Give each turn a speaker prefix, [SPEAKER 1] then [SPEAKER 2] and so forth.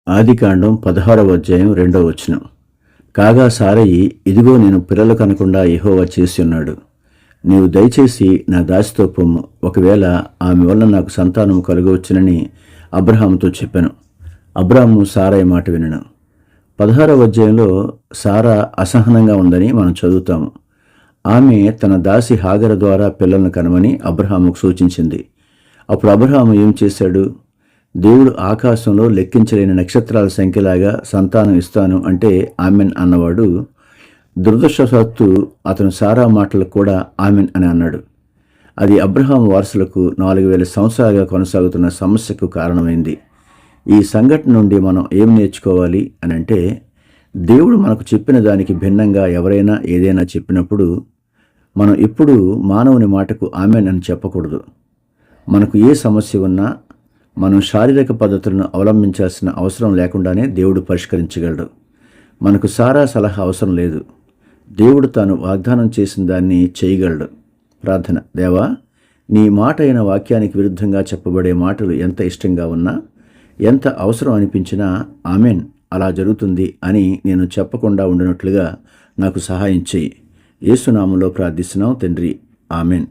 [SPEAKER 1] ఆదికాండం 16వ అధ్యాయం 2వ వచనం. కాగా సారయి, ఇదిగో నేను పిల్లలు కనకుండా యెహోవా చేసి ఉన్నాడు. నీవు దయచేసి నా దాసితో పొమ్ము, ఒకవేళ ఆమె వలన నాకు సంతానం కలుగవచ్చునని అబ్రహాముతో చెప్పాను. అబ్రాహాము సారయి మాట వినను. 16వ అధ్యాయంలో సారా అసహనంగా ఉందని మనం చదువుతాము. ఆమె తన దాసి హాగర ద్వారా పిల్లలను కనమని అబ్రహాముకు సూచించింది. అప్పుడు అబ్రహాము ఏం చేశాడు? దేవుడు ఆకాశంలో లెక్కించలేని నక్షత్రాల సంఖ్యలాగా సంతానం ఇస్తాను అంటే ఆమెన్ అన్నవాడు దురదృష్టవశాత్తు అతను సారా మాటలకు కూడా ఆమెన్ అని అన్నాడు. అది అబ్రహాము వారసులకు 4000 సంవత్సరాలుగా కొనసాగుతున్న సమస్యకు కారణమైంది. ఈ సంఘటన నుండి మనం ఏం నేర్చుకోవాలి అని అంటే, దేవుడు మనకు చెప్పిన దానికి భిన్నంగా ఎవరైనా ఏదైనా చెప్పినప్పుడు మనం ఎప్పుడూ మానవుని మాటకు ఆమెన్ అని చెప్పకూడదు. మనకు ఏ సమస్య ఉన్నా మనం శారీరక పద్ధతులను అవలంబించాల్సిన అవసరం లేకుండానే దేవుడు పరిష్కరించగలడు. మనకు సారా సలహా అవసరం లేదు. దేవుడు తాను వాగ్దానం చేసిన దాన్ని చేయగలడు. ప్రార్థన. దేవా, నీ మాట అయిన వాక్యానికి విరుద్ధంగా చెప్పబడే మాటలు ఎంత ఇష్టంగా ఉన్నా, ఎంత అవసరం అనిపించినా ఆమెన్, అలా జరుగుతుంది అని నేను చెప్పకుండా ఉండినట్లుగా నాకు సహాయం చేయి. యేసు నామములో ప్రార్థిస్తున్నాం తండ్రి. ఆమెన్.